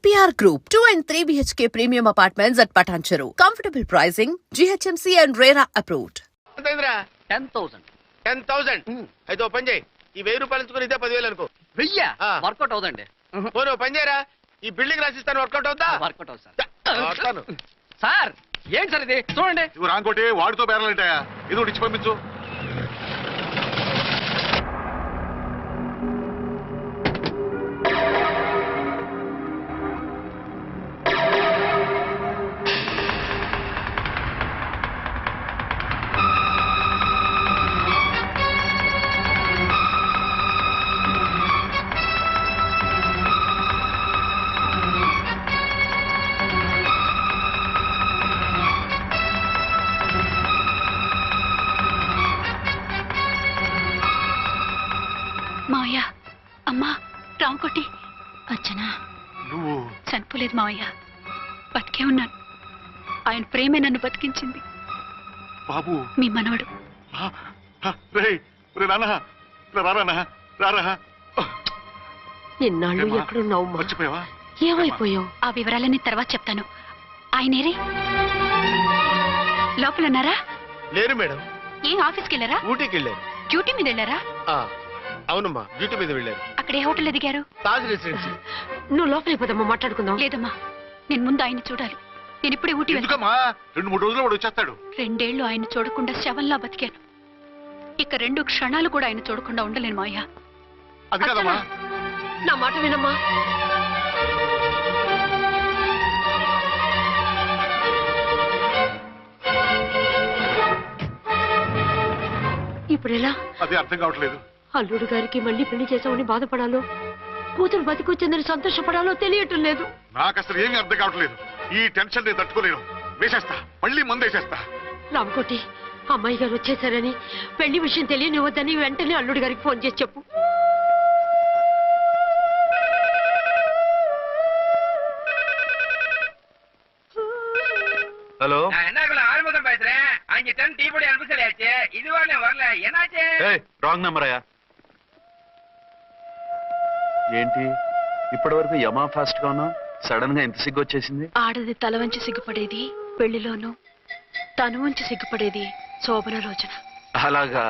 EPR Group, 2 and 3 BHK premium apartments at Patancheru. Comfortable pricing, GHMC and RERA approved. 10,000. 10,000. అయితే ఓ పని చేయి, ఈ 1000 రూపాయలు ఇచ్చుకుని ఇదే 10,000 అనుకో. వెయ్య వర్కౌట్ అవుదండి. పోనీ ఓ పని చేయరా, ఈ బిల్డింగ్ రాసిస్తాను, వర్కౌట్ అవుతా? వర్కౌట్ అవుతుంది సార్. సార్ ఏంటి సార్ ఇది చూడండి. ఇవి రాంకోటి వాడితో బేరాలంటాయా? ఇది ఒకటి ఇచ్చి పంపించు. మావయ్య, అమ్మా, రాంకోటి, అచ్చనా నువ్వు చనిపోలేదు మావయ్య, బతికే ఉన్నాను. ఆయన ప్రేమే నన్ను బతికించింది. బాబు మీ మనవడు. ఇన్నాళ్ళు ఎక్కడున్నావు? మర్చిపోయావా? ఏమైపోయావు? ఆ వివరాలన్నీ తర్వాత చెప్తాను. ఆయనేరే లోపల ఉన్నారా? లేరు మేడం. ఏం ఆఫీస్కి వెళ్ళారా? ఊటీకి వెళ్ళారు. డ్యూటీ మీద వెళ్ళారా? అవునమ్మా, డ్యూటీ మీద వెళ్ళారు. అక్కడ ఏ హోటల్ ఎదిగారు? తాజ్ రెసిడెన్సీ. నువ్వు లోపలికి పోదమ్మా, మాట్లాడుకుందాం. లేదమ్మా, నేను ముందు ఆయన్ని చూడాలి. నేను ఇప్పుడే ఊటీ వెళ్తాను. ఎందుకమ్మా? 2-3 రోజుల్లో వాడు వచ్చేస్తాడు. 2 ఏళ్లు ఆయన చూడకుండా శవంలా బతికాను. ఇక 2 క్షణాలు కూడా ఆయన చూడకుండా ఉండలేను మావయ్య. అది కదమ్మా. నా మాట వినమ్మా. ఇప్పుడు ఎలా? అది అర్థం కావట్లేదు. అల్లుడు గారికి మళ్ళీ పెళ్లి చేసామని బాధపడాలో, కూతురు బతికొచ్చిందని సంతోషపడాలో తెలియటం లేదు. నాకు అసలు ఏమీ అర్థం కావట్లేదు. ఈ టెన్షన్ నేను తట్టుకోలేను. వేసేస్తా, మళ్ళీ మందేసేస్తా. రామకోటి, అమ్మాయి గారు వచ్చేసారని, పెళ్లి విషయం తెలియనివ్వద్దని వెంటనే అల్లుడు గారికి ఫోన్ చేసి చెప్పు. ஹலோ, ஆறுமுகம் பேசுறேன். 5 டன் டீ பொடி அனுப்ப சொல்லியாச்சு. இதுவரை வரல. என்னாச்சு? రాంగ్ నెంబర్ అయ్యా. ఏంటి ఇప్పటి వరకు యమా ఫాస్ట్ గా ఉన్నావు, సడన్ గా ఎంత సిగ్గు వచ్చేసింది? ఆడది తల వంచి సిగ్గుపడేది పెళ్లిలోనూ, తను వంచి సిగ్గుపడేది శోభన రోజున. అలాగా.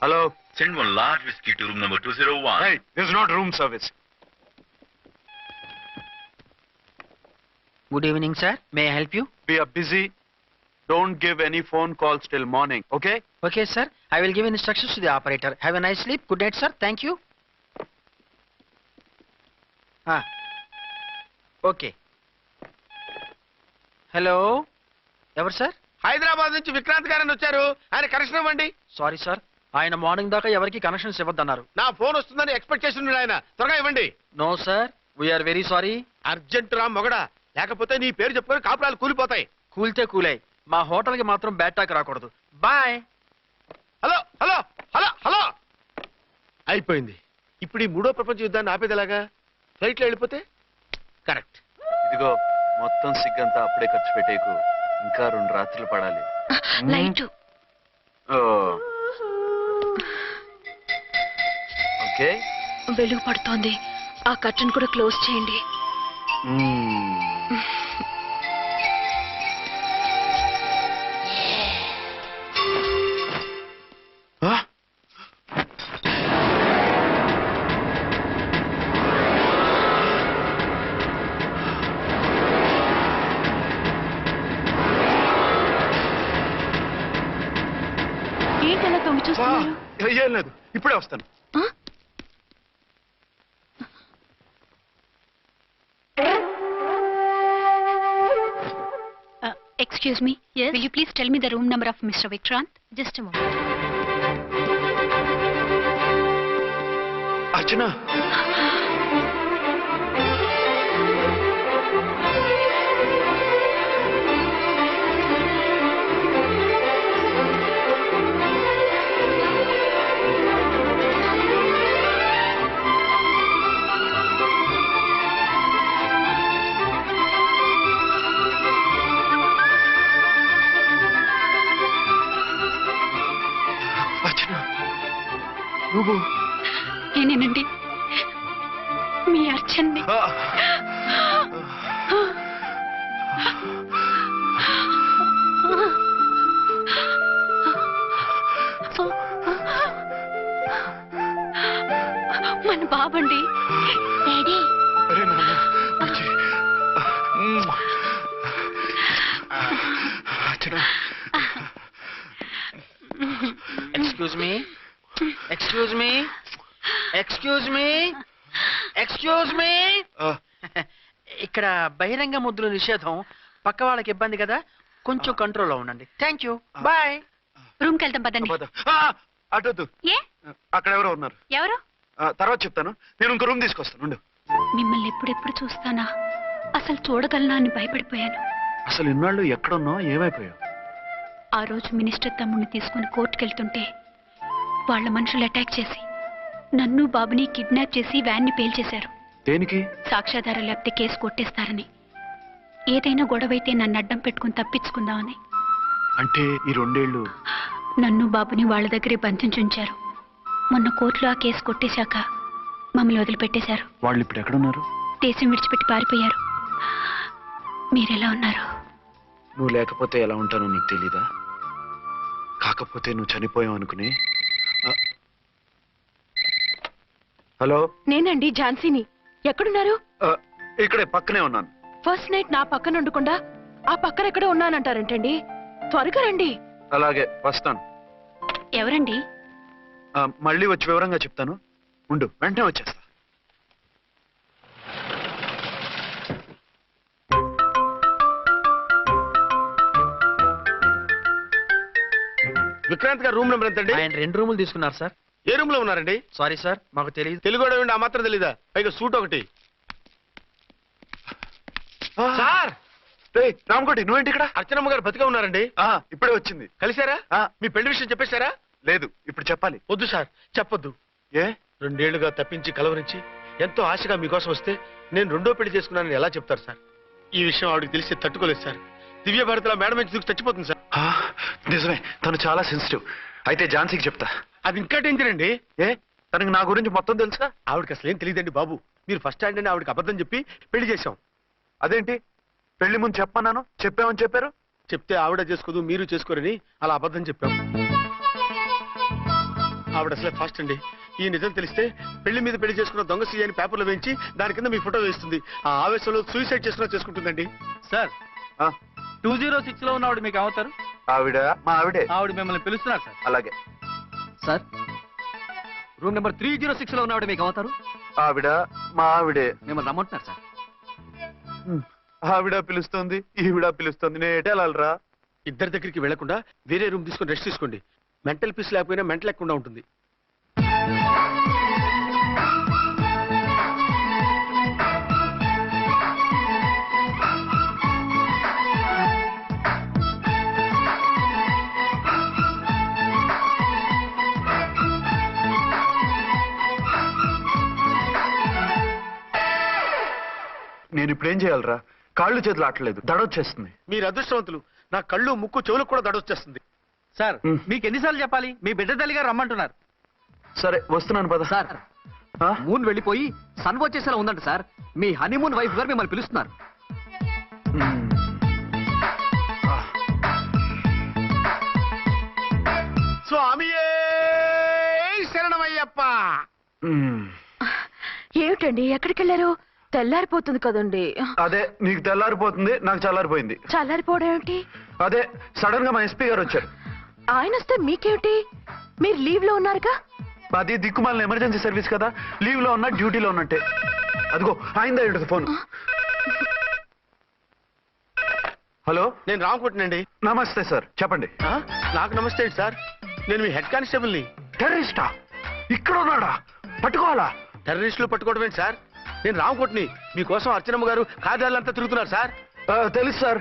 Hello, Send one large whiskey to room number 201. hey, this is not room service. Good evening sir, may I help you? We are busy. Don't give any phone calls till morning, okay? Okay sir, I will give instructions to the operator. Have a nice sleep. Good night sir. Thank you. Okay. Hello, ఎవరు sir? Hyderabad నుంచి విక్రాంత్ గారని వచ్చారు. ఆయన connection ఇవ్వండి. Sorry sir, ఆయన morning దాకా ఎవరికి connections ఇవ్వద్దన్నారు. నా ఫోన్ వస్తుందని ఎక్స్పెక్ట్ చేస్తున్నాడు ఆయన. త్వరగా ఇవ్వండి. No sir, we're very sorry. Urgent రా మొగడా, లేకపోతే నీ పేరు చెప్పుకొని కాపురాలు కూలిపోతాయి. కూల్తే కూలాయి, మా హోటల్కి మాత్రం బ్యాడ్ టాక్ రాకూడదు. Bye. Hello hello hello hello. అయిపోయింది. ఇప్పుడు ఈ 3వ ప్రపంచ యుద్ధాన్ని ఆపేదేలాగా? ఫ్లైట్లో వెళ్ళిపోతే కరెక్ట్. ఇదిగో మొత్తం సిగ్గంతా అప్పుడే ఖర్చు పెట్టేకు. ఇంకా 2 రాత్రులు పడాలి. లైట్ ఓకే, వెలుగు పడుతోంది. ఆ కర్టన్ కూడా క్లోజ్ చేయండి. ఏంటలా తొంగి చూస్తున్నారు? ఏం లేదు, ఇప్పుడే వస్తాను. Excuse me. Yes. Will you please tell me the room number of Mr. Vikrant? Just a moment. అర్చన, నువ్వు నేనేనండి మీ అర్చన్ని. మన బాబండి. డాడీ అరే నాన్న, వచ్చి. Archana. Excuse me, excuse me, excuse me, excuse me. ఇక్కడ బహిరంగ ముద్దుల నిషేధం, పక్క వాళ్ళకి ఇబ్బంది కదా, కొంచెం కంట్రోల్లో ఉండండి. Thank you, bye. రూమ్కి వెళ్తాం పదండి. అటొద్దు, ఏ అక్కడ ఎవరో ఉన్నారు. ఎవరు? తర్వాత చెప్తాను. నేను ఇంకో రూమ్ తీసుకొస్తాను ఉండు. మిమ్మల్ని ఎప్పుడెప్పుడు చూస్తానా, అసలు చూడగలనా అని భయపడిపోయాను. అసలు ఇన్నాళ్ళు ఎక్కడున్నావు, ఏమైపోయావు? ఆ రోజు మినిస్టర్ తమ్ముడిని తీసుకుని కోర్టుకెళ్తుంటే వాళ్ళ మనుషులు అటాక్ చేసి నన్ను బాబుని కిడ్నాప్ చేసి వ్యాన్ని పేల్చేశారు. దేనికి? సాక్ష్యాధారం లేకపోతే కేసు కొట్టేస్తారని. ఏదైనా గొడవైతే నన్ను అడ్డం పెట్టుకుని తప్పించుకుందామని. అంటే ఈ 2 ఏళ్ళు నన్ను బాబుని వాళ్ళ దగ్గరే బంధించుంచారు. మొన్న కోర్టులో ఆ కేసు కొట్టేశాక మమ్మల్ని వదిలిపెట్టేశారు. వాళ్ళు ఇప్పుడు ఎక్కడున్నారు? దేశం విడిచిపెట్టి పారిపోయారు. మీరెలా ఉన్నారు? నువ్వు లేకపోతే ఎలా ఉంటానో నీకు తెలీదా? కాకపోతే నువ్వు చనిపోయావు అనుకుని. హలో, నేనండి ఝాన్సీని. ఎక్కడున్నారు? ఇక్కడే పక్కనే ఉన్నాను. ఫస్ట్ నైట్ నా పక్కన ఉండకుండా ఆ పక్కన ఎక్కడ ఉన్నానంటారేంటండి? త్వరగా రండి. అలాగే వస్తాను. ఎవరండి? మళ్ళీ వచ్చి వివరంగా చెప్తాను. ఉండు, వెంటనే వచ్చేస్తా. విక్రాంత్ గారు రూమ్ నెంబర్ ఎంతండి? ఆయన 2 రూములు తీసుకున్నారు సార్. ఏ రూమ్ లో ఉన్నారండి? సారీ సార్, మాకు తెలియదు. తెలుగు ఆ మాత్రం తెలీదా? పైగా సూట్ ఒకటి. సార్, రామకోటి నువ్వేంటి ఇక్కడ? అర్చనమ్మ గారు బతిగా ఉన్నారండి. ఇప్పుడే వచ్చింది. కలిసారా? మీ పెళ్లి విషయం చెప్పేశారా? లేదు, ఇప్పుడు చెప్పాలి. వద్దు సార్, చెప్పొద్దు. ఏ? 2 ఏళ్లుగా తప్పించి కలవరించి ఎంతో ఆశగా మీకోసం వస్తే నేను 2వ పెళ్లి చేసుకున్నానని ఎలా చెప్తారు సార్? ఈ విషయం ఆవిడకి తెలిసి తట్టుకోలేదు సార్. దివ్య భారతిలో మేడం నుంచి దూకి చచ్చిపోతుంది సార్. నిజమే, తను చాలా సెన్సిటివ్. అయితే ఝాన్సీకి చెప్తా. అది ఇంకా డేంజర్ అండి. ఏ, తనకి నా గురించి మొత్తం తెలుసా? ఆవిడకి అసలు ఏం తెలియదండి బాబు. మీరు ఫస్ట్ హ్యాండ్ అని ఆవిడకి అబద్ధం చెప్పి పెళ్లి చేశాం. అదేంటి, పెళ్లి ముందు చెప్పన్నాను, చెప్పామని చెప్పారు. చెప్తే ఆవిడ చేసుకోదు, మీరు చేసుకోరని అలా అబద్ధం చెప్పాం. ఆవిడ అసలే ఫాస్ట్ అండి. ఈ నిజం తెలిస్తే పెళ్లి మీద పెళ్లి చేసుకున్న దొంగ సీ అని పేపర్లో వేయించి దాని కింద మీ ఫోటో వేస్తుంది. ఆ ఆవేశంలో సూసైడ్ చేసుకుంటుందండి. సార్, 206 లో ఉన్నవాడు మీకు అవుతారు. ఆవిడ మా ఆవిడే. ఆవిడ మిమ్మల్ని పిలుస్తున్నారు సార్. అలాగే సార్, రూమ్ నెంబర్ 306 లో ఉన్నవాడు మీకు అవుతారు. ఆవిడ మా ఆవిడే. మిమ్మల్ని రమ్మంటున్నారు సార్. ఆవిడ పిలుస్తుంది, ఈవిడ పిలుస్తుంది. నేటే వెళ్ళాలరా? ఇద్దరి దగ్గరికి వెళ్లకుండా వేరే రూమ్ తీసుకొని రెస్ట్ తీసుకోండి. మెంటల్ పీస్ లేకపోయినా మెంటల్ లేకుండా ఉంటుంది. నేను ఇప్పుడు ఏం చేయాలరా? కాళ్ళు చేతులు ఆటలేదు, దడొచ్చేస్తుంది. మీరు అదృష్టవంతులు. నా కళ్ళు ముక్కు చెవులకు కూడా దడొచ్చేస్తుంది. సార్, మీకు ఎన్నిసార్లు చెప్పాలి? మీ బిడ్డ తల్లి గారు రమ్మంటున్నారు. సరే వస్తున్నాను పద. సార్, మూన్ వెళ్ళిపోయి సన్ వచ్చేసేలా ఉందంట సార్. మీ హనీమూన్ వైఫ్ గారు మిమ్మల్ని పిలుస్తున్నారు. స్వామియే శరణమయ్యప్ప. ఏమిటండి, ఎక్కడికి వెళ్ళారు? తెల్లారిపోతుంది కదండి. అదే, నీకు తెల్లారిపోతుంది, నాకు చల్లారిపోయింది. చల్లారిపోవడం ఏమిటి? అదే, సడన్ గా మా ఎస్పీ గారు వచ్చారు. ఆయన వస్తే మీకేమిటి? మీరు లీవ్ లో ఉన్నారుగా. అది దిక్కుమాలిన ఎమర్జెన్సీ సర్వీస్ కదా, లీవ్ లో ఉన్నా డ్యూటీలో ఉన్నట్టే. అదిగో ఆయిందా ఇటు ఫోన్. హలో, నేను రామకుంటునండి. నమస్తే సార్, చెప్పండి. నాకు నమస్తే సార్. నేను మీ హెడ్ కానిస్టేబుల్ని. టెర్రరిస్టా? ఇక్కడ ఉన్నాడా? పట్టుకోవాలా? టెర్రరిస్టులు పట్టుకోవడం ఏంటి సార్? నేను రామకోటిని. మీకోసం అర్చనమ్మ గారు కార్యాలయంతా తిరుగుతున్నారు సార్. తెలుసు సార్.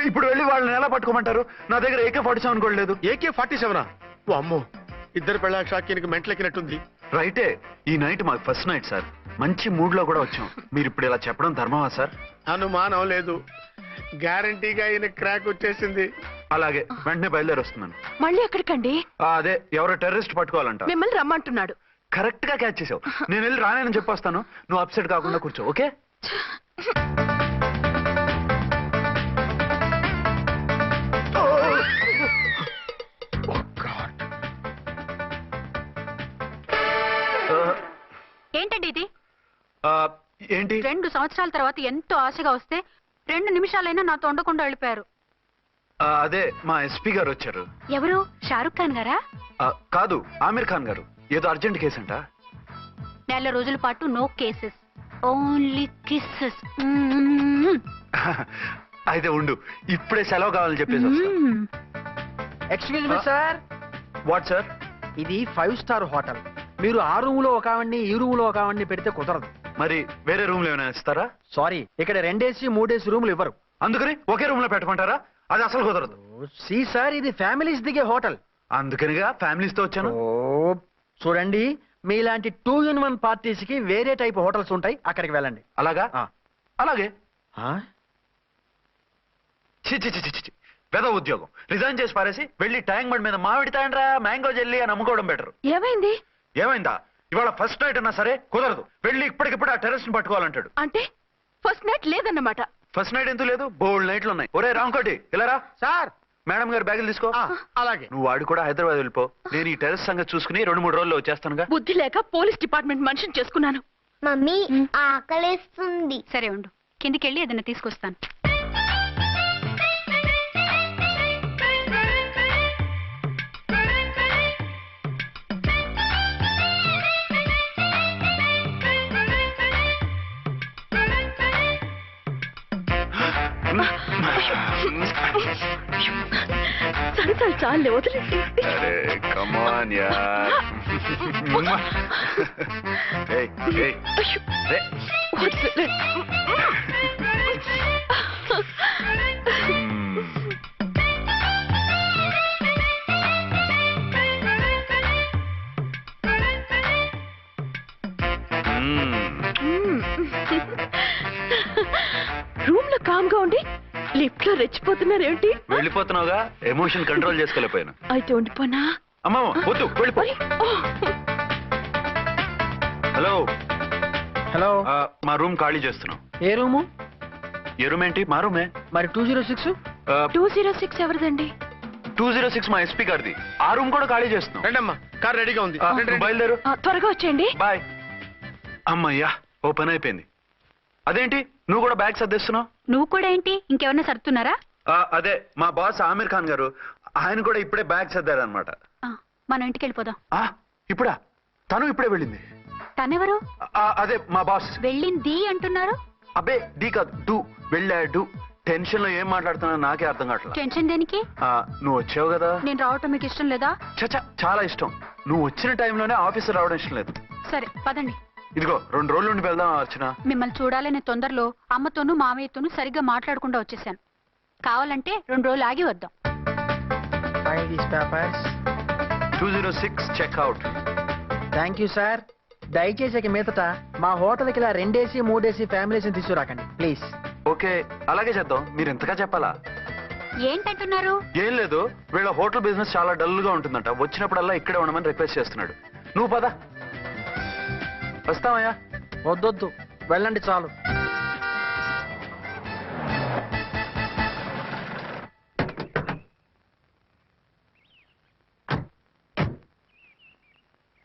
ఇప్పుడు వెళ్ళి వాళ్ళని ఎలా పట్టుకోమంటారు? నా దగ్గర AK-47 కూడా లేదు. AK-47? ఓ అమ్మో, ఇద్దరు పెళ్ళ షాకీనికి మెంటలెక్కినట్టుంది. రైటే, ఈ నైట్ మాకు ఫస్ట్ నైట్ సార్. మంచి మూడ్ లో కూడా వచ్చాం. మీరు ఇప్పుడు ఇలా చెప్పడం ధర్మమా సార్? అనుమానం లేదు. గ్యారంటీగా ఈయన క్రాక్ వచ్చేసింది. అలాగే, వెంటనే బయలుదేరి వస్తున్నాను. మళ్ళీ ఎక్కడికండి? అదే, ఎవరో టెర్రరిస్ట్ పట్టుకోవాలంట. మిమ్మల్ని రమ్మంటున్నాడు. కరెక్ట్ గా క్యాచ్ చేసావు. నేను వెళ్ళి రానని చెప్పొస్తాను, నువ్వు అప్సెట్ కాకుండా కూర్చో. ఓకే? ఏంటండి ఇది? ఏంటి? 2 సంవత్సరాల తర్వాత ఎంతో ఆశగా వస్తే 2 నిమిషాలైనా నాతో ఉండకుండా వెళ్ళిపోయారు. అదే మా ఎస్పీ గారు వచ్చారు. ఎవరు? షారుఖ్ ఖాన్ గారా? కాదు, ఆమీర్ ఖాన్ గారు. ఏదో అర్జెంట్ కేసు అంట. 4 రోజుల పాటు నో కేసెస్, ఓన్లీ కిస్సెస్. అయితే ఉండు, ఇప్పుడే సెలవు కావాలని చెప్పేసి. Excuse me sir, what sir? ఇది 5 స్టార్ హోటల్. మీరు ఆ రూమ్ లో ఒక ఆవిడ్ని, ఈ రూమ్ లో ఒక ఆవిడ్ని పెడితే కుదరదు. మరి వేరే రూమ్ లో ఏమైనా ఇస్తారా? సారీ, ఇక్కడ 2 AC 3 AC రూములు ఇవ్వరు. అందుకని ఒకే రూమ్ లో పెట్టమంటారా? అది అసలు కుదరదు. సి సార్, ఇది ఫ్యామిలీస్ దిగే హోటల్. అందుకనిగా ఫ్యామిలీస్ తో వచ్చాను. చూడండి, మీలాంటి 2 in 1 పార్టీస్ కి వేరే టైప్ హోటల్స్ ఉంటాయి, అక్కడికి వెళ్ళండి. అలాగా? అలాగే. ఆ? చి చి చి చి చి. పెద్ద ఉద్యోగం రిజైన్ చేసి పారేసి వెళ్ళి ట్యాంక్ బండ్ మీద మామిడి తాండ్రా మ్యాంగో జెల్లీ అని అమ్ముకోవడం బెటర్. ఏమైంది? ఏమైందా? ఇవాళ ఫస్ట్ నైట్ అన్నా సరే కుదరదు. వెళ్ళి ఇప్పటికిప్పుడు ఆ టెర్రస్ ని పట్టుకోవాలంటాడు. అంటే ఫస్ట్ నైట్ లేదన్నమాట. ఫస్ట్ నైట్ ఎందుకు లేదు? బోల్డ్ నైట్లు ఉన్నాయి. ఒరే రాంకోటి, ఇలా రా. సార్, మేడం గారు బ్యాగులు తీసుకో. అలాగే. నువ్వు వాడు కూడా హైదరాబాద్ వెళ్ళిపో. నేను ఈ టెర్రస్ సంగతి చూసుకుని 2-3 రోజుల్లో వచ్చేస్తానుగా. బుద్ధి లేక పోలీస్ డిపార్ట్మెంట్ మనిషిని చేసుకున్నాను. మమ్మీ ఆకలేస్తుంది. సరే ఉండు, కిందికెళ్ళి ఏదైనా తీసుకొస్తాను. సరే చాలే, వదిలేసి. రూమ్ లో కామ్ గా ఉండి లిఫ్ట్ లో రెచ్చిపోతున్నారేంటి? వెళ్ళిపోతున్నావుగా, ఎమోషన్ కంట్రోల్ చేసుకోలేకపోయాను. అయితే ఉండిపోనా? అమ్మా వద్దు, వెళ్ళిపో. హలో హలో, మా రూమ్ ఖాళీ చేస్తున్నాం. ఏ రూము? ఏ రూమ్ ఏంటి? మా రూమే. మరి 206? 206 ఎవరిదండి? 206 మా ఎస్పీ గారిది. ఆ రూమ్ కూడా ఖాళీ చేస్తున్నాం. రండమ్మా, కార్ రెడీగా ఉంది. నువ్వు బయలుదేరు. త్వరగా వచ్చేయండి. బాయ్. అమ్మయ్యా, ఓ పని అయిపోయింది. అదేంటి నువ్వు కూడా బ్యాగ్ సర్దేస్తున్నావు? నువ్వు కూడా ఏంటి, ఇంకెవరన్నా సర్దుతున్నారా? అదే మా బాస్ ఆమీర్ ఖాన్ గారు, ఆయన కూడా ఇప్పుడే బ్యాగ్ సర్దారనమాట. మనం ఇంటికి వెళ్ళిపోదాం. ఇప్పుడా? తను ఇప్పుడే వెళ్ళింది. తనెవరు? అదే మా బాస్. వెళ్ళింది అంటున్నారు. అబ్బే డీ కాదు, డూ. వెళ్ళాడు. టెన్షన్ లో ఏం మాట్లాడుతున్నా నాకే అర్థం కావట్లేదు. టెన్షన్ దేనికి? నువ్వు వచ్చావు కదా. నేను రావటం మీకు ఇష్టం లేదా? చచ్చా, చాలా ఇష్టం. నువ్వు వచ్చిన టైంలోనే ఆఫీసర్ రావడం ఇష్టం లేదు. సరే పదండి. ఇదిగో 2 రోజుల నుండి వెళ్దాం అర్చన. మిమ్మల్ని చూడాలనే తొందరలో అమ్మతోనూ మామయ్యతోనూ సరిగ్గా మాట్లాడకుండా వచ్చేసాను. కావాలంటే 2 రోజులు ఆగి వద్దాం. 206 చెక్అవుట్. Thank you sir. దయచేసి ఇక మీదట మా హోటల్కి ఇలా 2 AC 3 AC ఫ్యామిలీస్ తీసుకురాకండి ప్లీజ్. ఓకే, అలాగే చేద్దాం. మీరు ఎంతగా చెప్పాలా? ఏంటంటున్నారు? ఏం లేదు, వీళ్ళ హోటల్ బిజినెస్ చాలా డల్ గా ఉంటుందంట. వచ్చినప్పుడల్లా ఇక్కడే ఉండమని రిక్వెస్ట్ చేస్తున్నాడు. నువ్వు పద. వస్తావయ్యా? వద్దొద్దు, వెళ్ళండి చాలు.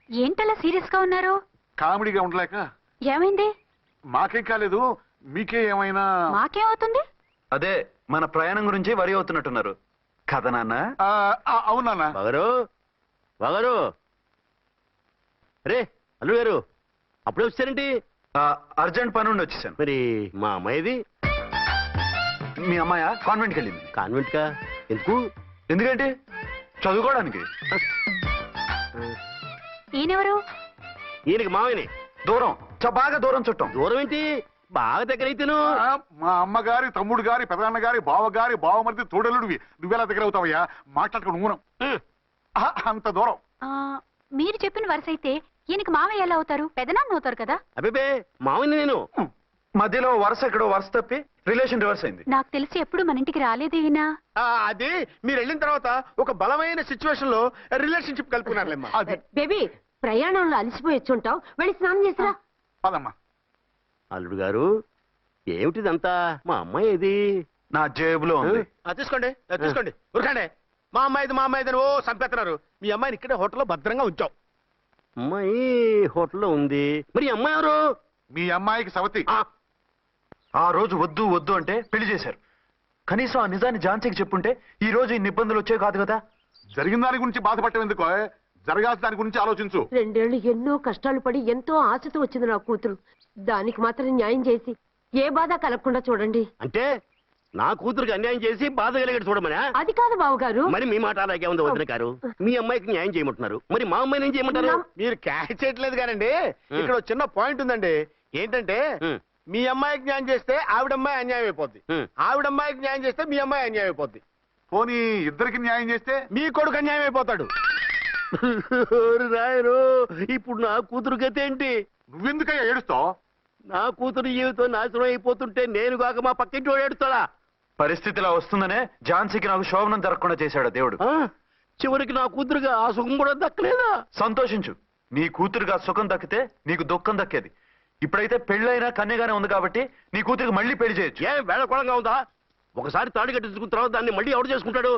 ఏంటలా సీరియస్ గా ఉన్నారు? కామెడీగా ఉండలేక. ఏమైంది? మాకేం కాలేదు, మీకే ఏమైనా? మాకేమవుతుంది? అదే మన ప్రయాణం గురించి వరి అవుతున్నట్టున్నారు కదా నాన్న? అవునా? బాగారు రే అల్లుడు గారు, అప్పుడే వచ్చారేంటి? అర్జెంట్ పని ఉండి వచ్చేసాను. మరి మా అమ్మాయిది? మీ అమ్మాయ కాన్వెంట్కి వెళ్ళింది. కాన్వెంట్ కా? ఎందుకు? ఎందుకంటే చదువుకోవడానికి. ఈయనెవరు? ఈయనకి మామయ్యని. దూరం, బాగా దూరం చుట్టాం. దూరం ఏంటి, బాగా దగ్గర అయితేను. మా అమ్మగారి, తమ్ముడు గారి, పెదనాన్న గారి, బావగారి, బావమరిది, తోడలుడివి. నువ్వెలా దగ్గర అవుతావయ్యా? మాట్లాడుకుని ఊనం. అంత దూరం. మీరు చెప్పిన వరుస అయితే ఈయనకి మామయ్య ఎలా అవుతారు? పెదనాన్న అవుతారు కదా. అబ్బే మామయ్యని నేను. మధ్యలో వరుస ఎక్కడో వరుస తప్పి రిలేషన్ రివర్స్ అయింది. నాకు తెలిసి ఎప్పుడు మన ఇంటికి రాలేదు ఈయన. అది మీరు వెళ్ళిన తర్వాత ఒక బలమైన సిచ్యువేషన్ లో రిలేషన్షిప్ కలుపుకున్నారులేమ్మా. బేబీ, ప్రయాణంలో అలసిపోయి వచ్చుంటావు, వెళ్ళి స్నానం చేసిరా. పదమ్మా. అల్లుడు గారు ఏమిటిదంతా? మా అమ్మాయి ఏది? నా జేబులో ఉంది. తీసుకోండి తీసుకోండి, ఉరకండి. మా అమ్మాయిది ఓ చంపేస్తున్నారు. మీ అమ్మాయిని ఇక్కడే హోటల్లో భద్రంగా ఉంచాం. అమ్మాయి హోటల్లో ఉంది. మరి ఈ అమ్మాయి ఎవరు? మీ అమ్మాయికి సవతి. ఆ రోజు వద్దు వద్దు అంటే పెళ్లి చేశారు. కనీసం ఆ నిజాన్ని ఝాన్సీకి చెప్పుంటే ఈ రోజు ఇన్ని ఇబ్బందులు వచ్చే కాదు కదా. జరిగిన దాని గురించి బాధపడటం ఎందుకో, జరగాల్సిన దాని గురించి ఆలోచించు. 2 ఏళ్లు ఎన్నో కష్టాలు పడి ఎంతో ఆశతో వచ్చింది నా కూతురు. దానికి మాత్రం న్యాయం చేసి ఏ బాధ కలగకుండా చూడండి. అంటే నా కూతురికి అన్యాయం చేసి బాధ కలిగేది చూడమనా? అది కాదు బావగారు. మరి మీ మాట అలాగే ఉంది వదిన గారు. మీ అమ్మాయికి న్యాయం చేయమంటున్నారు, మరి మా అమ్మాయిని ఏం చేయమంటారు? మీరు క్యాచ్ చేయట్లేదు కానండి. ఇక్కడ ఒక చిన్న పాయింట్ ఉందండి. ఏంటంటే మీ అమ్మాయికి న్యాయం చేస్తే ఆవిడమ్మాయి అన్యాయం అయిపోద్ది, ఆవిడమ్మాయికి న్యాయం చేస్తే మీ అమ్మాయి అన్యాయం అయిపోద్ది. పోనీ ఇద్దరికి న్యాయం చేస్తే మీ కొడుకు అన్యాయం అయిపోతాడు. రాయరు, ఇప్పుడు నా కూతురు గతి ఏంటి? నువ్వెందుకయ్యా ఏడుస్తావు? నా కూతురు జీవితం నాశనం అయిపోతుంటే నేను కాక మా పక్కింటి వాడు ఏడుస్తాడా? పరిస్థితిలా వస్తుందనే ఝాన్సీకి నాకు శోభనం జరగకుండా చేశాడు దేవుడు. చివరికి నా కూతురుగా ఆ సుఖం కూడా దక్కలేదా? సంతోషించు, నీ కూతురుగా సుఖం దక్కితే నీకు దుఃఖం దక్కేది. ఇప్పుడైతే పెళ్ళైనా కన్యగానే ఉంది కాబట్టి నీ కూతురికి మళ్ళీ పెళ్లి చేయొచ్చు. ఏ వేళకోళంగా ఉందా? ఒకసారి తాడు కట్టించుకున్న తర్వాత దాన్ని మళ్ళీ ఎవడు చేసుకుంటాడు?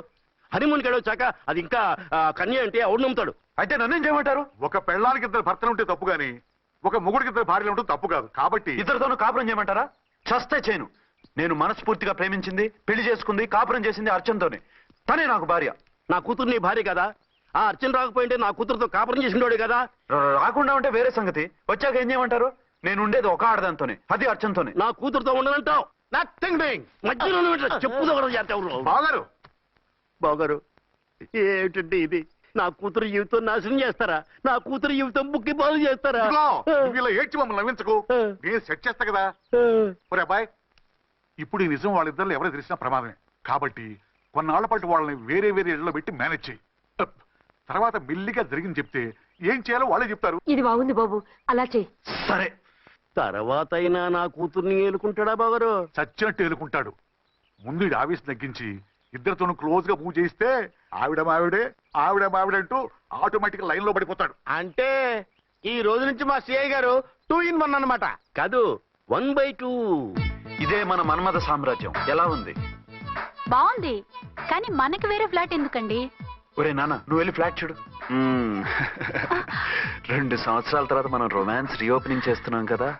హనీమూన్కి వెళ్ళొచ్చాక అది ఇంకా కన్య అంటే ఎవడు నమ్ముతాడు? అయితే నన్నేం చేయమంటారు? ఒక పెళ్ళానికి 2 భర్తలు ఉంటే తప్పు గాని ఒక మొగుడికి 2 భార్యలు ఉంటే తప్పు కాదు. కాబట్టి ఇద్దరితోనూ కాపురం చేయమంటారా? చస్తే చేయను. నేను మనస్ఫూర్తిగా ప్రేమించింది, పెళ్లి చేసుకుంది, కాపురం చేసింది అర్చనతోనే. తనే నాకు భార్య. నా కూతురు నీ భార్య కదా? ఆ అర్చన రాకపోయింటే నా కూతురుతో కాపురం చేసినోడే కదా? రాకుండా ఉంటే వేరే సంగతి. వచ్చాక ఏం చేయమంటారు? నేను ఉండేది ఒక ఆడదాంతోనే, అది అర్చనతోనే. నా కూతురుతో ఉండనంటావు? Nothing doing. మధ్యలో చెప్పుకోగలరు. బాగారు బాగారు ఏమిటండి ఇది? నా కూతురు జీవితం నాశనం చేస్తారా? నా కూతురు జీవితం బుక్కి పాలు చేస్తారా? నువ్వు ఇలా ఏడ్చి మమ్మల్ని నవ్వించకు, నేను సెట్ చేస్తా కదా. ఒరే అబ్బాయి, ఇప్పుడు ఈ నిజం వాళ్ళిద్దరు ఎవరో తెలిసినా ప్రమాదమే. కాబట్టి కొన్నాళ్ల పాటు వాళ్ళని వేరే వేరే ఇళ్లలో పెట్టి మేనేజ్ చేయి. తర్వాత మెల్లిగా జరిగింది చెప్తే ఏం చేయాలో వాళ్ళే చెప్తారు. ఇది బాగుంది బాబు, అలా చెయ్యి. సరే, తర్వాత అయినా నా కూతుర్ని ఏలుకుంటాడా బాగారు? చచ్చినట్టు ఎదుర్కొంటాడు. ముందు ఈ ఆవేశం తగ్గించి ఇద్దరితోనూ క్లోజ్ గా మూవ్ చేయిస్తే ఆవిడ మావిడే అంటూ ఆటోమేటిక్ లైన్ లో పడిపోతాడు. అంటే ఈ రోజు నుంచి మా సిఐ గారు 2 in 1 అన్నమాట. కాదు, 1/2. ఇదే మన మన్మథ సామ్రాజ్యం. ఎలా ఉంది? బాగుంది, కానీ మనకి వేరే ఫ్లాట్ ఎందుకండి? ఒరే నాన్న, నువ్వు వెళ్ళి ఫ్లాట్ చూడు. 2 సంవత్సరాల తర్వాత మనం రొమాన్స్ రీఓపెనింగ్ చేస్తున్నాం కదా.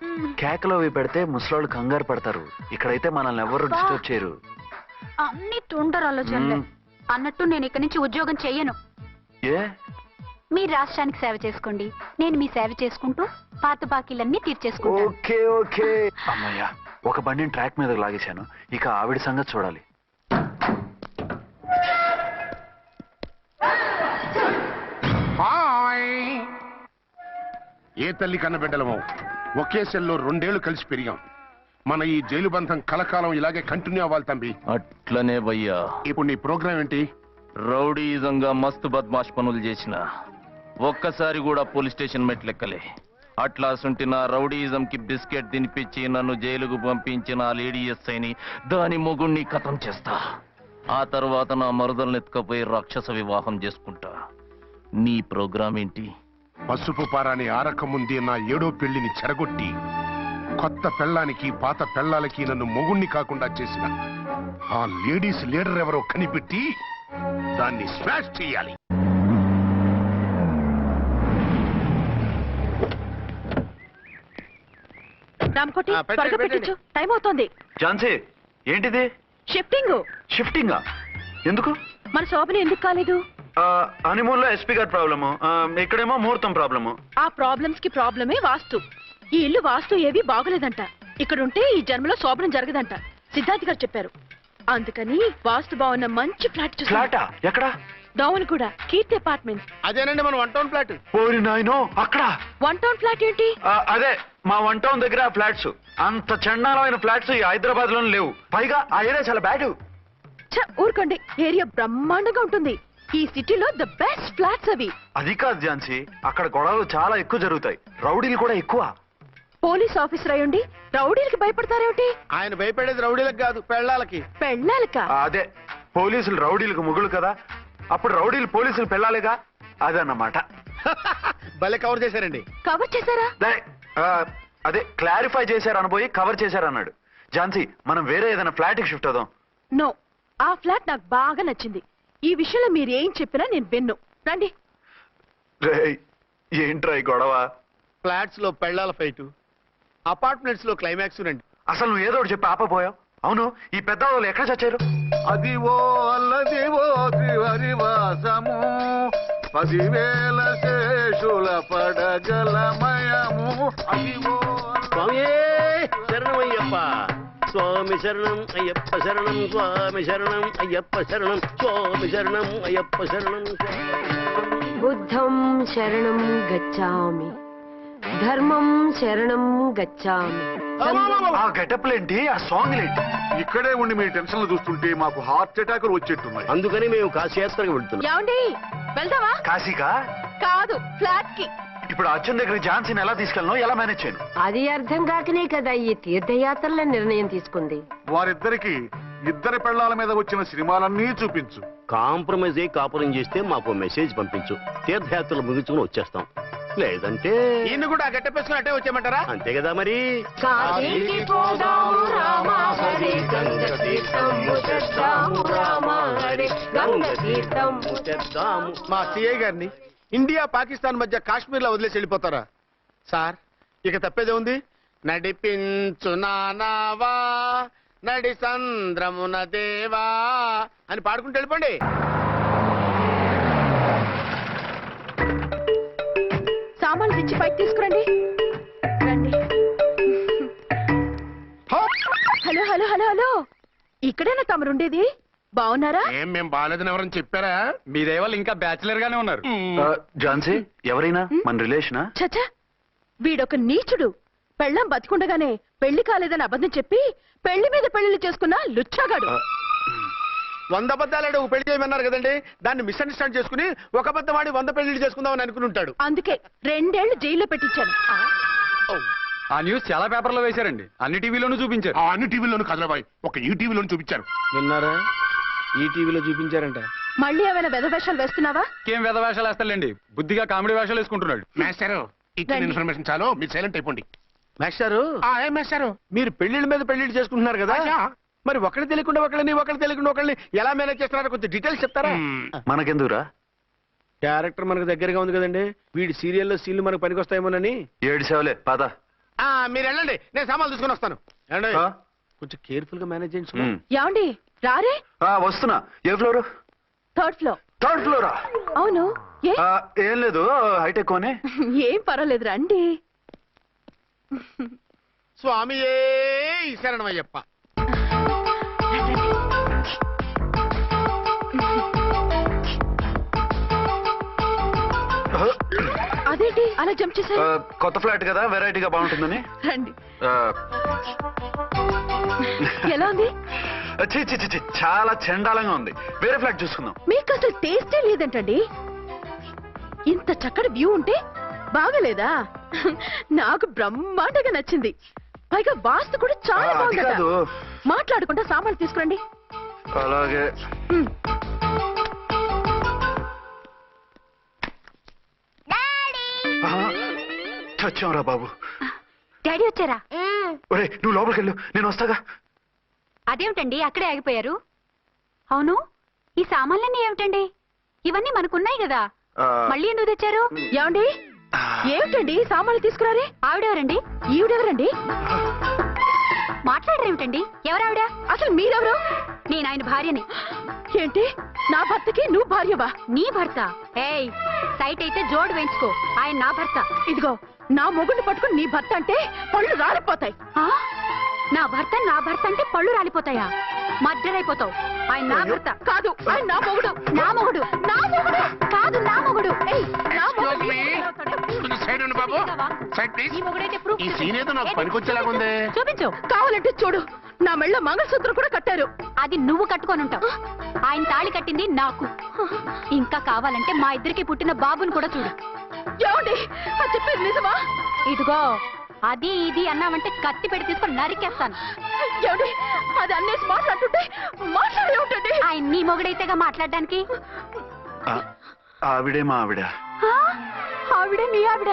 కేకలో అవి పెడితే ముసలోళ్ళు కంగారు పడతారు. ఇక్కడైతే మనల్ని ఎవరు డిస్టర్బ్ చేయరు. అన్ని తొందర ఆలోచనలే. అన్నట్టు నేను ఇక్కడి నుంచి ఉద్యోగం చెయ్యను. ఏ? మీ రాష్ట్రానికి సేవ చేసుకోండి, నేను మీ సేవ చేసుకుంటూ పాత బాకీలన్నీ తీర్చేసుకుంటాను. Okay okay. అమ్మయ్యా, ఒక బండిని ట్రాక్ మీద లాగేశాను. ఇక ఆవిడ సంగతి చూడాలి. ఏ తల్లి కన్నబిడ్డలమో ఒకే సెల్లో 2 ఏళ్లు కలిసి పెరిగాం. మన ఈ జైలు బంధం కలకాలం ఇలాగే కంటిన్యూ అవ్వాలి తంబి. అట్లనే భయ్యా. ఇప్పుడు నీ ప్రోగ్రామ్ ఏంటి? రౌడీజంగా మస్తు బద్మాష్ పనులు చేసిన ఒక్కసారి కూడా పోలీస్ స్టేషన్ మెట్లెక్కలే. అట్లా సుంటి నా రౌడీజం కి బిస్కెట్ తినిపించి నన్ను జైలుకు పంపించిన ఆ లేడీ ఎస్ఐని దాని మొగుణ్ణి ఖతం చేస్తా. ఆ తర్వాత నా మరుదలను ఎత్తుకపోయి రాక్షస వివాహం చేసుకుంటా. నీ ప్రోగ్రామ్ ఏంటి? పసుపు పారాని ఆరక ముందే నా 7వ పెళ్లిని చెరగొట్టి కొత్త పెళ్ళానికి పాత పెళ్ళాలకి నన్ను మొగుణ్ణి కాకుండా చేసిన ఆ లేడీస్ లీడర్ ఎవరో కనిపెట్టి దాన్ని స్మాష్ చేయాలి. రామకోటి, త్వరగా పెట్టించు, టైం అవుతోంది. ఝాన్సీ, ఏంటిది? షిఫ్టింగా? ఎందుకు? మన శోభన ఎందుకు కాలేదు? హనీమూన్ లో ఎస్పీ గారి ప్రాబ్లము, ఇక్కడేమో ముహూర్తం ప్రాబ్లము. ఆ ప్రాబ్లమ్స్ కి ప్రాబ్లమే వాస్తు. ఈ ఇల్లు వాస్తు ఏవి బాగోలేదంట. ఇక్కడుంటే ఈ జన్మలో శోభనం జరగదంట సిద్ధార్థ్ గారు చెప్పారు. అందుకని వాస్తు బాగున్న మంచి ఫ్లాట్ ఫ్లాటా? ఎక్కడ? డౌన్ కూడా, కీర్తి అపార్ట్మెంట్స్. అదేనండి మన 1 town ఫ్లాట్. ఓరి నాయనో, అక్కడ 1 town ఫ్లాట్ ఏంటి? అదే మా 1 town దగ్గర ఫ్లాట్స్. అంత చండాలమైన ఫ్లాట్స్ ఈ హైదరాబాద్ లోనే లేవు. పైగా ఆ ఏరియా చాలా బ్యాడ్. ఊరుకోండి, ఏరియా బ్రహ్మాండంగా ఉంటుంది. ఈ సిటీలో ద బెస్ట్ ఫ్లాట్స్ అవి. అది కాదు ఝాన్సీ, అక్కడ గొడవలు చాలా ఎక్కువ జరుగుతాయి, రౌడీలు కూడా ఎక్కువ. పోలీస్ ఆఫీసర్ అయ్యుండి రౌడీలకి భయపడతారేమిటి? ఆయన భయపడేది రౌడీలకు కాదు, పెళ్ళాలకి. పెళ్ళాలకా? అదే, పోలీసులు రౌడీలకు మొగులు కదా, అప్పుడు రౌడీలు పోలీసులు పెళ్ళాలిగా, అదన్నమాట. భలే కవర్ చేశారండి. కవర్ చేశారా? అదే క్లారిఫై చేశారు అనబోయి కవర్ చేశారు అన్నాడు. ఝాన్సీ, మనం వేరే ఏదైనా ఫ్లాట్ కి షిఫ్ట్ అవుదాం. నో, ఆ ఫ్లాట్ నాకు బాగా నచ్చింది. ఈ విషయంలో మీరు ఏం చెప్పినా నేను విన్ను. రండి. ఏంట్రా ఈ గొడవ? ఫ్లాట్స్ లో పెళ్ళాల ఫైట్, అపార్ట్మెంట్స్ లో క్లైమాక్స్ రండి. అసలు నువ్వు ఏదో ఒకటి చెప్పి ఆపపోయావు. అవును, ఈ పెద్ద వాళ్ళు ఎక్కడ చచ్చారు? అదివో అల్లదివో త్రివరివాసము 10,000 శేషుల పడగలమయము. అదివో స్వామి శరణమయ్యప్ప, స్వామి శరణం అయ్యప్ప శరణం, స్వామి శరణం అయ్యప్ప శరణం, స్వామి శరణం అయ్యప్ప శరణం. బుద్ధం శరణం గచ్చామి, ధర్మం శరణం గచ్చామి. ఆ గెటప్లేంటి, ఆ సాంగ్ ఏంటి? ఇక్కడే ఉండి మీ టెన్షన్లు చూస్తుంటే మాకు హార్ట్ అటాకులు వచ్చేట్టున్నాయి. అందుకని మేము కాశీయాత్రకు వెళ్తున్నాం. ఏమండి, వెళ్దామా? కాశీకా? కాదు, ఫ్లాట్ కి. ఇప్పుడు అర్జున్ దగ్గర ఝాన్సీని ఎలా తీసుకెళ్ళను, ఎలా మేనేజ్ చేయను? అది అర్థం కాకనే కదా ఈ తీర్థయాత్రల నిర్ణయం తీసుకుంది. వారిద్దరికి ఇద్దరి పెళ్లాల మీద వచ్చిన సినిమాలన్నీ చూపించు. కాంప్రమైజ్ అయ్యి కాపురం చేస్తే మాకు మెసేజ్ పంపించు. తీర్థయాత్రలు ముగించుకుని వచ్చేస్తాం. లేదంటే ఈయన కూడా గట్టె pesకుని అట్టే వచ్చేయమంటారా? అంతే కదా మరి. కాశీకి పోదాము రామ హరి, గంగ తీర్థము తెద్దాము రామ హరి, గంగ తీర్థము తెద్దాము. మా సిఐ గారిని ఇండియా పాకిస్తాన్ మధ్య కాశ్మీర్ లో వదిలేసి వెళ్ళిపోతారా సార్? ఇక తప్పేదే ఉంది. నడిపించు నానావా నడి సంద్రమున దేవా అని పాడుకుంటూ వెళ్ళిపోండి. సామాన్లు తెచ్చి పైకి తీసుకురండి. రండి. హలో హలో హలో హలో, ఇక్కడేనా తమరుండేది? బాగున్నారా? ఏం మేము బాగాలేదని ఎవరని చెప్పారా? మీ దయవల్ల ఇంకా బ్యాచిలర్ గానే ఉన్నారు. ఝాన్సీ, ఎవరైనా మన రిలేషనా? చచ్చా, వీడొక నీచుడు. పెళ్ళం బతికుండగానే పెళ్లి కాలేదని అబద్ధం చెప్పి పెళ్లి మీద పెళ్లిళ్ళు చేసుకున్న లుచ్చాగాడు. 100 అబద్ధాలు పెళ్లి చేయమన్నారు కదండి, దాన్ని మిస్అండర్స్టాండ్ చేసుకుని ఒక అబద్ధం ఆడి 100 పెళ్లిళ్ళు చేసుకుందామని అనుకుని ఉంటాడు. అందుకే 2 ఏళ్లు జైల్లో పెట్టించాను. ఆ న్యూస్ చాలా పేపర్లో వేశారండి, అన్ని టీవీలోనూ చూపించారు. అన్ని టీవీలోను కదలబాయ్, ఒక ఈ టీవీలోను చూపించారు. విన్నారా? ఈ టీవీలో చూపించారంట. మళ్ళీ ఏమైనా వెధవేషాలు వేస్తున్నావా? ఏం వెధ వేషాలు వేస్తాడండి, బుద్ధిగా కామెడీ వేషాలు వేసుకుంటున్నాడు. మాస్టారు, ఇచ్చిన ఇన్ఫర్మేషన్ చాలు, మీరు సైలెంట్ అయిపోండి. మాస్టారు, ఏం మాస్టారు? మీరు పెళ్లిళ్ళ మీద పెళ్లిళ్ళు చేసుకుంటున్నారు కదా, మరి ఒకళ్ళు తెలియకుండా ఒకళ్ళని తెలియకుండా ఒకళ్ళని ఎలా మేనేజ్ చేస్తున్నారో కొంచెం డీటెయిల్స్ చెప్తారా? మనకెందుకురా? క్యారెక్టర్ మనకు దగ్గరగా ఉంది కదండి, వీడి సీరియల్లో సీన్లు మనకు పనికి వస్తాయేమోనని. 7 సేవలే పద. మీరు వెళ్ళండి, నేను సామాన్లు తీసుకుని వస్తాను. కొంచెం కేర్ఫుల్ గా మేనేజ్ చేయండి. యాండి రారే? వస్తున్నా. ఏ ఫ్లోర్? 3rd floor. 3rd ఫ్లోరా? అవును. ఏం లేదు, హైటెక్ కోనే. ఏం పర్వాలేదు, రండి. స్వామియే శరణమయ్యప్ప. అదేంటి అలా జంప్ చేశారు? కొత్త ఫ్లాట్ కదా, వెరైటీగా బాగుంటుందని. రండి. ఎలా ఉంది? చాలా చండాలంగా ఉంది. వేరే ఫ్లాట్ చూసుకుందాం. మీకు అసలు టేస్టే లేదంటండి. ఇంత చక్కటి వ్యూ ఉంటే బాగలేదా? నాకు బ్రహ్మాండంగా నచ్చింది. పైగా వాస్తు కూడా చాలా బాగుంది. మాట్లాడుకుంటా సామాన్లు తీసుకురండి. అలాగే. చచ్చాంరా బాబు. డాడీ వచ్చారా? ఒరే, నువ్వు లోపలికి వెళ్ళు, నేను వస్తాగా. అదేమిటండి అక్కడే ఆగిపోయారు? అవును, ఈ సామాన్లన్నీ ఏమిటండి? ఇవన్నీ మనకున్నాయి కదా, మళ్ళీ ఎందుకు తెచ్చారు? ఏమండి, ఏమిటండి సామాన్లు తీసుకురారే? ఆవిడెవరండి? ఈవిడెవరండి? మాట్లాడరేమిటండి? ఎవరావిడ? అసలు మీరెవరు? నేను ఆయన భార్యని. ఏంటి, నా భర్తకి నువ్వు భార్యవా? నీ భర్త? ఏయ్, సైట్ అయితే జోడు వేయించుకో, ఆయన నా భర్త. ఇదిగో, నా మొగుడిని పట్టుకుని నీ భర్త అంటే పళ్ళు రాలిపోతాయి. నా భర్త అంటే పళ్ళు రాలిపోతాయా? మర్డర్ అయిపోతావు. ఆయన నా భర్త కాదు, ఆయన నా మొగుడు. నా మొగుడు? నా మొగుడు కాదు, నా మొగుడు. చూపించు. కావాలంటే చూడు, నా మెళ్ళ మంగళసూత్రం కూడా కట్టారు. అది నువ్వు కట్టుకొని ఉంటావు. ఆయన తాళి కట్టింది నాకు. ఇంకా కావాలంటే మా ఇద్దరికి పుట్టిన బాబుని కూడా చూడు. ఏమండి, అది చెప్పేది నిజమా? ఇదిగో, అది ఇది అన్నావంటే కత్తి పెట్టి తీసుకొని నరికేస్తాను. ఏమండి, అది అన్నేసి మాట్లాడుతుంటే మాట్లాడే ఉంటుంది. ఆయన నీ మొగుడైతేగా మాట్లాడడానికి. ఆవిడే మా ఆవిడ. ఆవిడే మీ ఆవిడ.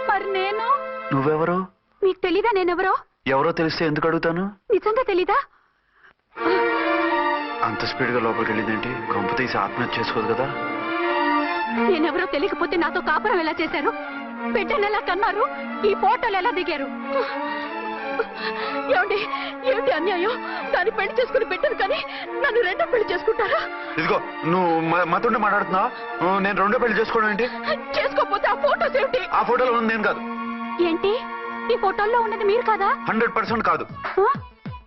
మరి నేను? నువ్వెవరు? మీకు తెలీదా నేనెవరో? ఎవరో తెలిస్తే ఎందుకు అడుగుతాను? నిజంగా తెలీదా? అంత స్పీడ్ గా లోపలికి వెళ్ళిందేంటి? కొంప తీసి ఆత్మహత్య చేసుకోదు కదా? నేనెవరో తెలియకపోతే నాతో కాపురం ఎలా చేశారు? బిడ్డను ఎలా కన్నారు? ఈ ఫోటోలు ఎలా దిగారు? ఏమండి ఏమిటి అన్యాయం? దాన్ని పెళ్లి చేసుకుని బిడ్డను కానీ నన్ను రెండో పెళ్లి చేసుకుంటారా? ఇదిగో నువ్వు మాతోనే మాట్లాడుతున్నావా? నేను రెండో పెళ్లి చేసుకోవడం ఏంటి? చేసుకోకపోతే ఆ ఫోటోస్ ఏమిటి? ఆ ఫోటోలో ఉంది నేను కాదు. ఏంటి ఈ ఫోటోల్లో ఉన్నది మీరు కాదా? 100% కాదు.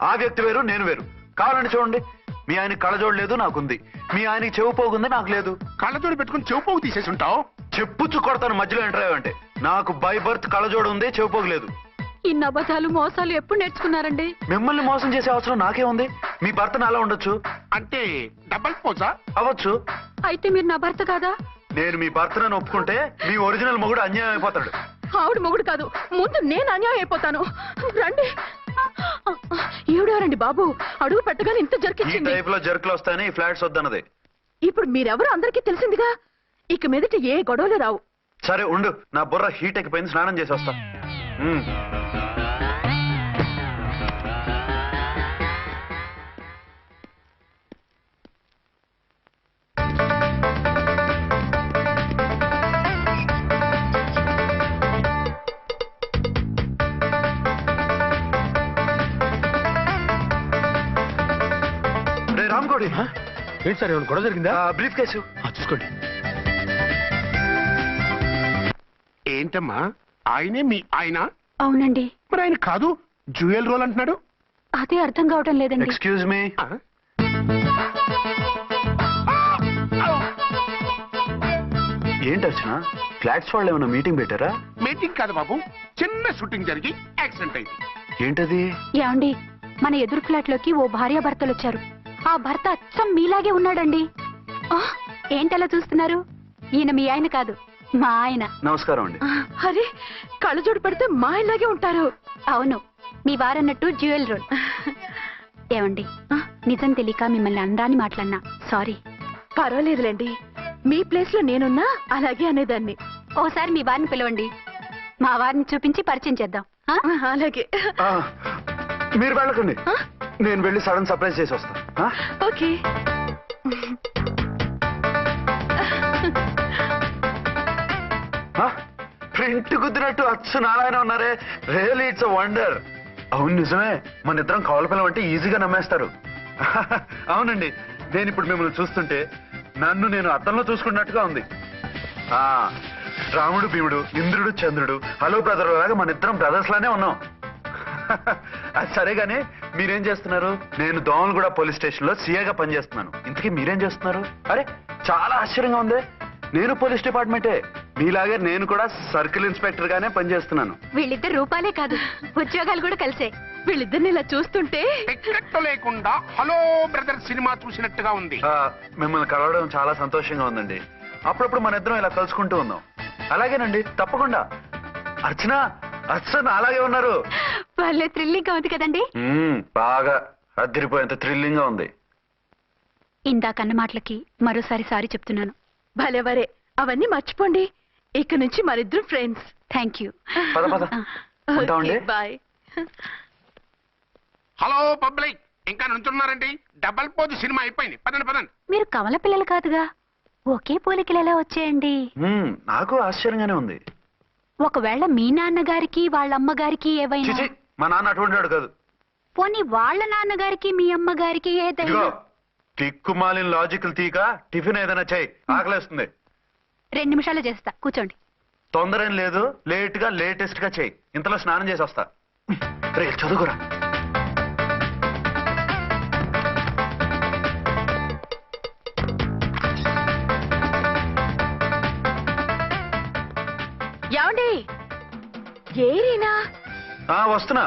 ఆ వ్యక్తి వేరు, నేను వేరు. కావాలంటే చూడండి, మీ ఆయన కళ్ళజోడు లేదు, నాకుంది. మీ ఆయనకి చెవు పోగుంది, నాకు లేదు. కళ్ళజోడు పెట్టుకుని చెవు పోగు తీసేసి ఉంటావు. చెప్పుచ్చు కొడతాను మధ్యలో ఎంటర్ అయ్యావంటే. నాకు బై బర్త్ కళ్ళజోడు ఉంది, చెవు పోగు లేదు. ఇన్ని అబద్ధాలు మోసాలు ఎప్పుడు నేర్చుకున్నారండి? మిమ్మల్ని మోసం చేసే అవసరం నాకే ఉంది? మీ భర్తను అలా ఉండొచ్చు. అంటే డబల్ పోజా? అవ్వచ్చు. అయితే మీరు నా భర్త కాదా? నేను మీ భర్తను ఒప్పుకుంటే మీ ఒరిజినల్ మొగుడు అన్యాయం అయిపోతాడు. ఆవిడ మొగుడు కాదు, ముందు నేను అన్యాయం అయిపోతాను. రండి. ఏడవరండి బాబు, అడుగు పెట్టగానే ఇంత ఈ జరికించింది. టైప్ లో జర్కులు వస్తాయని ఈ ఫ్లాట్స్ వద్దన్నది. ఇప్పుడు మీరెవరో అందరికీ తెలిసిందిగా, ఇక మీదట ఏ గొడవలు రావు. సరే ఉండు, నా బుర్ర హీట్ ఎక్కిపోయింది, స్నానం చేసి వస్తా. రామ్కోడి, ఏంటి సార్ ఏమైనా గొడవ జరిగిందా? బ్రీఫ్ కేసు చూసుకోండి. ఏంటమ్మా, ఆయనే మీ ఆయన? అవునండి. మరి ఆయన కాదు, జ్యూయల్ రోల్ అంటున్నాడు. అదే అర్థం కావటం లేదండి. Excuse me. ఏంటి అర్చన, ఫ్లాట్స్ వాళ్ళు ఏమైనా మీటింగ్ పెట్టారా? మీటింగ్ కాదు బాబు, చిన్న షూటింగ్ జరిగి యాక్సిడెంట్ అయింది. ఏంటది? ఏమండి, మన ఎదురు ఫ్లాట్ లోకి ఓ భార్యాభర్తలు వచ్చారు. ఆ భర్త అచ్చం మీలాగే ఉన్నాడండి. ఏంటలా చూస్తున్నారు? ఈయన మీ ఆయన కాదు, మా ఆయన. నమస్కారం అండి. అరే, కళ్ళజోడు పెడితే మా ఇలాగే ఉంటారు. అవును, మీ వారన్నట్టు జ్యువెల్ రోల్. ఏమండి, నిజం తెలియక మిమ్మల్ని అందాన్ని మాట్లాడినా సారీ. పర్వాలేదులేండి, మీ ప్లేస్ లో నేనున్నా అలాగే అనేదాన్ని. ఓసారి మీ వారిని పిలవండి, మా వారిని చూపించి పరిచయం చేద్దాం. అలాగే. మీరు వెళ్ళకండి, నేను వెళ్ళి సడన్ సర్ప్రైజ్ చేసి వస్తా. ఓకే. ప్రింట్ కుదిరినట్టు అచ్చు నారాయణ ఉన్నారే, రియల్లీ ఇట్స్ వండర్. అవును నిజమే, మన ఇద్దరం కవల పిల్లం అంటే ఈజీగా నమ్మేస్తారు. అవునండి, నేను ఇప్పుడు మిమ్మల్ని చూస్తుంటే నన్ను నేను అద్దంలో చూసుకున్నట్టుగా ఉంది. రాముడు భీముడు, ఇంద్రుడు చంద్రుడు, హలో బ్రదర్ లాగా మన ఇద్దరం బ్రదర్స్ లానే ఉన్నాం. అది సరే గానీ మీరేం చేస్తున్నారు? నేను దోమలగూడ పోలీస్ స్టేషన్ లో సీఏగా పనిచేస్తున్నాను. ఇంతకీ మీరేం చేస్తున్నారు? అరే చాలా ఆశ్చర్యంగా ఉంది, నేను పోలీస్ డిపార్ట్మెంటే, మీలాగే నేను కూడా సర్కిల్ ఇన్స్పెక్టర్ గానే పనిచేస్తున్నాను. వీళ్ళిద్దరు రూపాలే కాదు, ఉద్యోగాలు కూడా కలిసే. వీళ్ళిద్దరిని ఇలా చూస్తుంటే టికెట్ లేకుండా హలో బ్రదర్ సినిమా చూసినట్టుగా ఉంది. మిమ్మల్ని కలవడం చాలా సంతోషంగా ఉందండి. అప్పుడప్పుడు మన ఇద్దరం ఇలా కలుసుకుంటూ ఉందాం. అలాగేనండి, తప్పకుండా. అర్చన, అర్చన అలాగే ఉన్నారు. వాళ్ళే థ్రిల్లింగ్ గా ఉంది కదండి. బాగా అదిరిపోయేంత థ్రిల్లింగ్ గా ఉంది. ఇందాకన్న మాటలకి మరోసారి సారీ చెప్తున్నాను. భలేవరే, అవన్నీ మర్చిపోండి, ఇక నుంచి మరిద్దరు ఫ్రెండ్స్. Thank you. పద పద, ఉంటామండి. బాయ్. హలో పబ్లిక్, ఇంకా నుంచున్నారండి? డబల్ పోజ్ సినిమా అయిపోయింది, పదండి పదండి. మీరు కమల పిల్లలు కాదుగా, ఒకే పోలికలు ఎలా వచ్చాయండి? నాకు ఆశ్చర్యంగానే ఉంది. ఒకవేళ మీ నాన్నగారికి వాళ్ళ అమ్మగారికి ఏవైనా? మా నాన్న అటువంటి వాడు కాదు. పోనీ వాళ్ళ నాన్నగారికి మీ అమ్మగారికి ఏదైనా? టిక్కుమాలిన లాజికల్ తీక టిఫిన్ ఏదైనా చేయి, ఆకలేస్తుంది. 2 నిమిషాలు చేస్తా, కూర్చోండి. తొందర ఏం లేదు, లేట్ గా లేటెస్ట్ గా చేయి. ఇంతలో స్నానం చేసి వస్తా. రే చదువుకురా. ఏమండి, ఏరీనా? వస్తున్నా.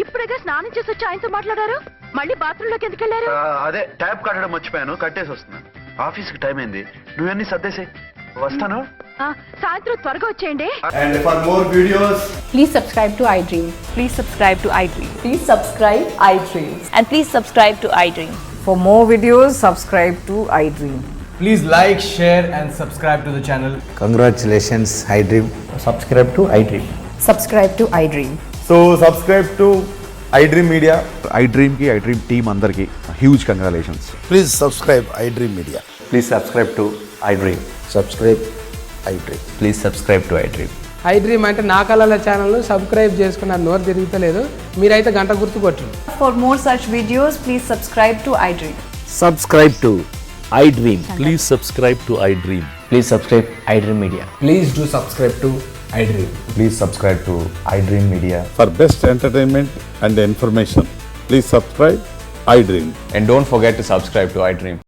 ఇప్పుడేగా స్నానం చేసి వచ్చి ఆయనతో మాట్లాడారు, మళ్ళీ బాత్రూమ్ లోకి ఎందుకు వెళ్ళారు? అదే ట్యాప్ కట్టడం మర్చిపోయాను, కట్టేసి వస్తున్నా. ఆఫీస్ కి టైం అయింది, నువ్వన్నీ సర్దేసే. వస్తాను. సాయంత్రం త్వరగా వచ్చేయండి. And for more videos, please subscribe to iDream. Please subscribe to iDream. Please subscribe iDream. And please subscribe to iDream. For more videos, subscribe to iDream. Please like, share and subscribe to the channel. Congratulations, iDream. Subscribe to iDream. Subscribe to iDream. So subscribe to iDream Media. iDream కి iDream team అందరికి huge congratulations. Please subscribe iDream Media. Please subscribe to iDream. Subscribe iDream. Please subscribe to iDream. iDream అంటే నా కళల channel subscribe చేసుకున్న నోరు తిరుగుతలేదు. మీరైతే గంట గుర్తు కొట్టండి. For more such videos, please subscribe to iDream. Subscribe to iDream. Please subscribe to iDream. Please subscribe iDream Media. Please do subscribe to iDream. Please subscribe to iDream Media. For best entertainment and information, please subscribe iDream. And don't forget to subscribe to iDream.